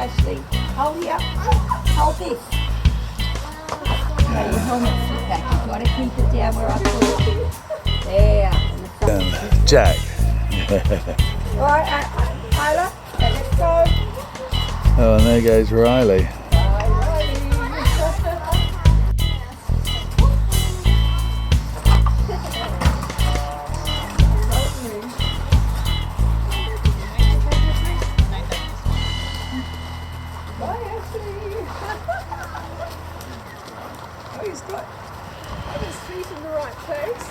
Ashley, hold here. Hold this. Okay, your helmet's back. You've got to keep it down where I put it. There. Jack. Right, Isla, let's go. Oh, and there goes Riley. He's got his feet in the right place.